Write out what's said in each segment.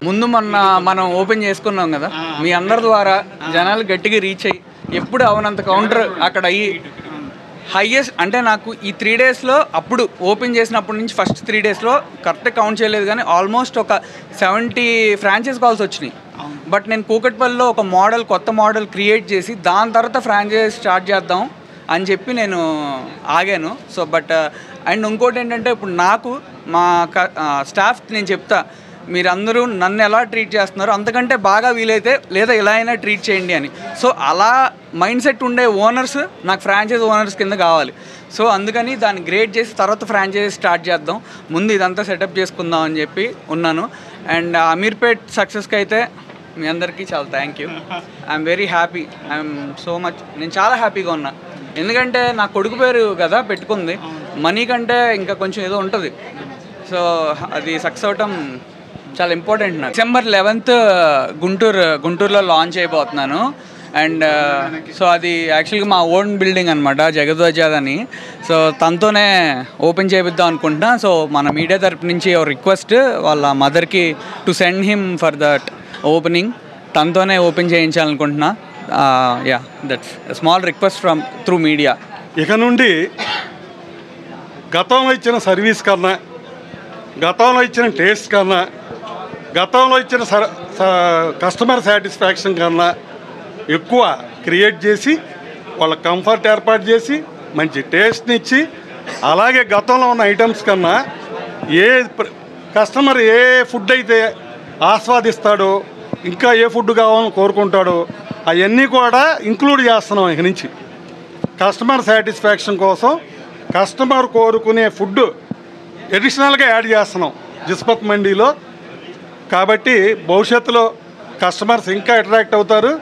ముందు మొన్న మనం ఓపెన్ చేసుకున్నాం కదా, మీ అందరి ద్వారా జనాలు గట్టిగా రీచ్ అయ్యి ఎప్పుడు అవనంత కౌంటర్ అక్కడ అయ్యి హైయెస్ట్ అంటే నాకు ఈ 3 డేస్లో అప్పుడు ఓపెన్ చేసినప్పటి నుంచి ఫస్ట్ 3 డేస్లో కరెక్ట్గా కౌంట్ చేయలేదు కానీ ఆల్మోస్ట్ ఒక 70 ఫ్రాంచైజ్ కాల్స్ వచ్చినాయి. బట్ నేను కూకట్పల్లిలో ఒక కొత్త మోడల్ క్రియేట్ చేసి దాని తర్వాత ఫ్రాంచైజ్ స్టార్ట్ చేద్దాం అని చెప్పి నేను ఆగాను. సో బట్ అండ్ ఇంకోటి ఏంటంటే ఇప్పుడు నాకు మా స్టాఫ్ నేను చెప్తా, మీరందరూ నన్ను ఎలా ట్రీట్ చేస్తున్నారు అంతకంటే బాగా వీలైతే లేదా ఇలా అయినా ట్రీట్ చేయండి అని. సో అలా మైండ్ సెట్ ఉండే ఓనర్స్ నాకు ఫ్రాంచైజ్ ఓనర్స్ కింద కావాలి. సో అందుకని దాన్ని గ్రేడ్ చేసి తర్వాత ఫ్రాంచైజ్ స్టార్ట్ చేద్దాం, ముందు ఇదంతా సెటప్ చేసుకుందాం అని చెప్పి ఉన్నాను. అండ్ అమీర్పేట్ సక్సెస్కి అయితే మీ అందరికీ చాలా thank you. I'm very happy, I'm so much. నేను చాలా హ్యాపీగా ఉన్నా, ఎందుకంటే నా కొడుకు పేరు కదా పెట్టుకుంది, మనీ కంటే ఇంకా కొంచెం ఏదో ఉంటుంది. సో అది సక్సెస్ అవటం చాలా ఇంపార్టెంట్. నాకు December 11th గుంటూరులో లాంచ్ అయిపోతున్నాను. అండ్ సో అది యాక్చువల్గా మా ఓన్ బిల్డింగ్ అనమాట, జగద్వజాద్ అని. సో తనతోనే ఓపెన్ చేపిద్దాం అనుకుంటున్నా. సో మన మీడియా తరపు నుంచి రిక్వెస్ట్ వాళ్ళ మదర్కి to send him for that opening, తనతోనే ఓపెన్ చేయించాలనుకుంటున్నా. Yeah, that's small request from through media. ఇక నుండి గతంలో ఇచ్చిన సర్వీస్ కన్నా, గతంలో ఇచ్చిన టేస్ట్ కన్నా, గతంలో ఇచ్చిన కస్టమర్ సాటిస్ఫాక్షన్ కన్నా ఎక్కువ క్రియేట్ చేసి వాళ్ళ కంఫర్ట్ ఏర్పాటు చేసి మంచి టేస్ట్ని ఇచ్చి, అలాగే గతంలో ఉన్న ఐటమ్స్ కన్నా ఏ కస్టమర్ ఏ ఫుడ్ అయితే ఆస్వాదిస్తాడో, ఇంకా ఏ ఫుడ్ కావాలని కోరుకుంటాడో అవన్నీ కూడా ఇంక్లూడ్ చేస్తున్నాం. ఇక నుంచి కస్టమర్ సాటిస్ఫాక్షన్ కోసం కస్టమర్ కోరుకునే ఫుడ్ అడిషనల్గా యాడ్ చేస్తున్నాం జిస్పత్ మండీలో. కాబట్టి భవిష్యత్తులో కస్టమర్స్ ఇంకా అట్రాక్ట్ అవుతారు.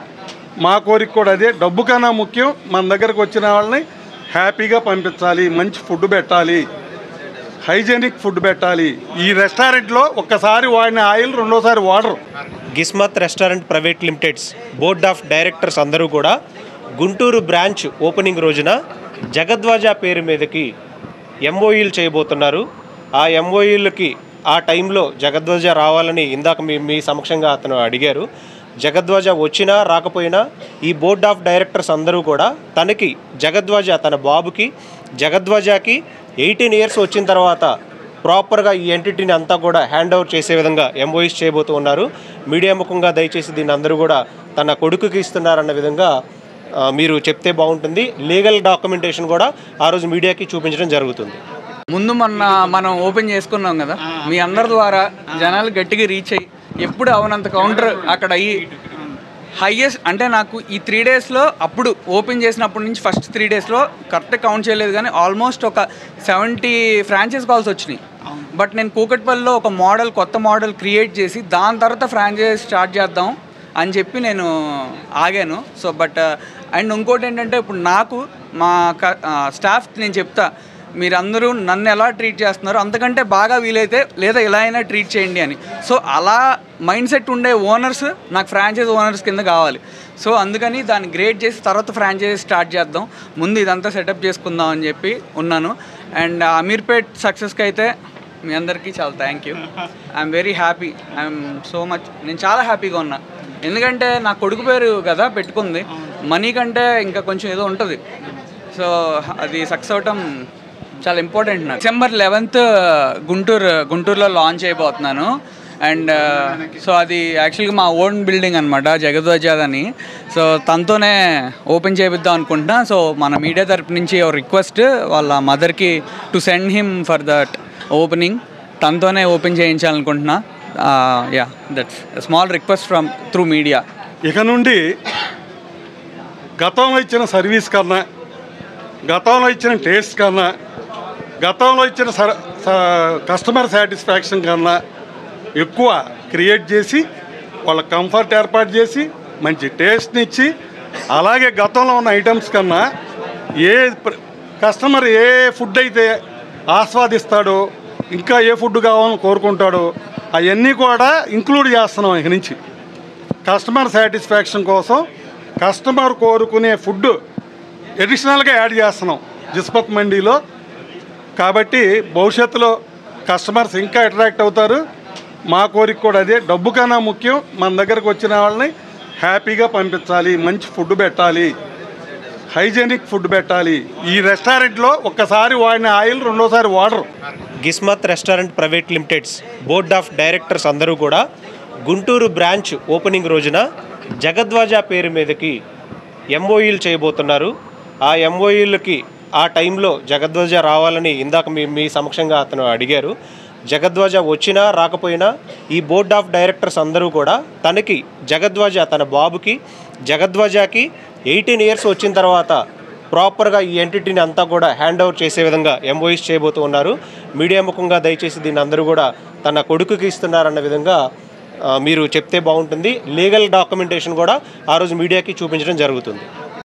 మా కోరిక కూడా అదే. డబ్బు కన్నా ముఖ్యం, మన దగ్గరకు వచ్చిన వాళ్ళని హ్యాపీగా పంపించాలి, మంచి ఫుడ్ పెట్టాలి, హైజెనిక్ ఫుడ్ పెట్టాలి. ఈ రెస్టారెంట్లో ఒక్కసారి వాడిన ఆయిల్ రెండోసారి వాడరు. Gismat restaurant private limited's board of directors అందరూ కూడా గుంటూరు బ్రాంచ్ ఓపెనింగ్ రోజున జగద్వాజా పేరు మీదకి ఎంఓఈలు చేయబోతున్నారు. ఆ ఎంఓఈలకి ఆ టైంలో జగద్వాజ రావాలని ఇందాక మీ సమక్షంగా అతను అడిగారు. జగద్వాజ వచ్చినా రాకపోయినా ఈ బోర్డ్ ఆఫ్ డైరెక్టర్స్ అందరూ కూడా తనకి జగద్వాజ, తన బాబుకి జగద్వాజకి 18 years వచ్చిన తర్వాత ప్రాపర్గా ఈ ఎంటిటీని అంతా కూడా హ్యాండ్ ఓవర్ చేసే విధంగా ఎంఓఈస్ చేయబోతూ ఉన్నారు. మీడియా ముఖంగా దయచేసి దీన్ని అందరూ కూడా తన కొడుకుకి ఇస్తున్నారన్న విధంగా మీరు చెప్తే బాగుంటుంది. లీగల్ డాక్యుమెంటేషన్ కూడా ఆ రోజు మీడియాకి చూపించడం జరుగుతుంది. ముందు మొన్న మనం ఓపెన్ చేసుకున్నాం కదా, మీ అందరి ద్వారా జనాలు గట్టిగా రీచ్ అయ్యి ఎప్పుడు అవనంత కౌంటర్ అక్కడ అయ్యి హైయెస్ట్ అంటే నాకు ఈ 3 డేస్లో అప్పుడు ఓపెన్ చేసినప్పటి నుంచి ఫస్ట్ 3 డేస్లో కరెక్ట్గా కౌంట్ చేయలేదు కానీ ఆల్మోస్ట్ ఒక 70 ఫ్రాంచైజ్ కాల్స్ వచ్చినాయి. బట్ నేను కూకట్పల్లిలో ఒక కొత్త మోడల్ క్రియేట్ చేసి దాని తర్వాత ఫ్రాంచైజ్ స్టార్ట్ చేద్దాం అని చెప్పి నేను ఆగాను. సో బట్ అండ్ ఇంకోటి ఏంటంటే ఇప్పుడు నాకు మా స్టాఫ్ నేను చెప్తా, మీరందరూ నన్ను ఎలా ట్రీట్ చేస్తున్నారు అంతకంటే బాగా వీలైతే లేదా ఇలా అయినా ట్రీట్ చేయండి అని. సో అలా మైండ్ సెట్ ఉండే ఓనర్స్ నాకు ఫ్రాంచైజ్ ఓనర్స్ కింద కావాలి. సో అందుకని దాన్ని గ్రేడ్ చేసి తర్వాత ఫ్రాంచైజ్ స్టార్ట్ చేద్దాం, ముందు ఇదంతా సెటప్ చేసుకుందాం అని చెప్పి ఉన్నాను. అండ్ అమీర్పేట్ సక్సెస్కి అయితే మీ అందరికీ చాలా thank you. I'm very happy, I'm so much. నేను చాలా హ్యాపీగా ఉన్నా, ఎందుకంటే నా కొడుకు పేరు కదా పెట్టుకుంది, మనీ కంటే ఇంకా కొంచెం ఏదో ఉంటుంది. సో అది సక్సెస్ అవటం చాలా ఇంపార్టెంట్. నాకు December 11th గుంటూరులో లాంచ్ అయిపోతున్నాను. అండ్ సో అది యాక్చువల్గా మా ఓన్ బిల్డింగ్ అనమాట, జగద్వజాద్ అని. సో తనతోనే ఓపెన్ చేపిద్దాం అనుకుంటున్నా. సో మన మీడియా తరపు నుంచి రిక్వెస్ట్ వాళ్ళ మదర్కి to send him for that opening, తనతోనే ఓపెన్ చేయించాలనుకుంటున్నా. Yeah, that's small request from through media. ఇక నుండి గతంలో ఇచ్చిన సర్వీస్ కన్నా, గతంలో ఇచ్చిన టేస్ట్ కన్నా, గతంలో ఇచ్చిన కస్టమర్ సాటిస్ఫాక్షన్ కన్నా ఎక్కువ క్రియేట్ చేసి వాళ్ళ కంఫర్ట్ ఏర్పాటు చేసి మంచి టేస్ట్ని ఇచ్చి, అలాగే గతంలో ఉన్న ఐటమ్స్ కన్నా ఏ కస్టమర్ ఏ ఫుడ్ అయితే ఆస్వాదిస్తాడో, ఇంకా ఏ ఫుడ్ కావాలని కోరుకుంటాడో అవన్నీ కూడా ఇంక్లూడ్ చేస్తున్నాం. ఇక నుంచి కస్టమర్ సాటిస్ఫాక్షన్ కోసం కస్టమర్ కోరుకునే ఫుడ్ అడిషనల్గా యాడ్ చేస్తున్నాం జిస్పత్ మండీలో. కాబట్టి భవిష్యత్తులో కస్టమర్స్ ఇంకా అట్రాక్ట్ అవుతారు. మా కోరిక కూడా అదే. డబ్బు కన్నా ముఖ్యం, మన దగ్గరకు వచ్చిన వాళ్ళని హ్యాపీగా పంపించాలి, మంచి ఫుడ్ పెట్టాలి, హైజెనిక్ ఫుడ్ పెట్టాలి. ఈ రెస్టారెంట్లో ఒక్కసారి వాడిన ఆయిల్ రెండోసారి వాడరు. Gismat restaurant private limited's board of directors అందరూ కూడా గుంటూరు బ్రాంచ్ ఓపెనింగ్ రోజున జగద్వాజ పేరు మీదకి ఎంఓయూలు చేయబోతున్నారు. ఆ ఎంఓయూలకి ఆ టైంలో జగద్వాజ రావాలని ఇందాక మీ సమక్షంగా అతను అడిగారు. జగద్వాజ వచ్చినా రాకపోయినా ఈ బోర్డ్ ఆఫ్ డైరెక్టర్స్ అందరూ కూడా తనకి జగద్వాజ, తన బాబుకి జగద్వాజకి 18 ఇయర్స్ వచ్చిన తర్వాత ప్రాపర్గా ఈ ఎంటిటీని అంతా కూడా హ్యాండ్ ఓవర్ చేసే విధంగా ఎంఓయూస్ చేయబోతూ ఉన్నారు. మీడియా ముఖంగా దయచేసి దీన్ని అందరూ కూడా తన కొడుకుకి ఇస్తున్నారన్న విధంగా మీరు చెప్తే బాగుంటుంది. లీగల్ డాక్యుమెంటేషన్ కూడా ఆ రోజు మీడియాకి చూపించడం జరుగుతుంది.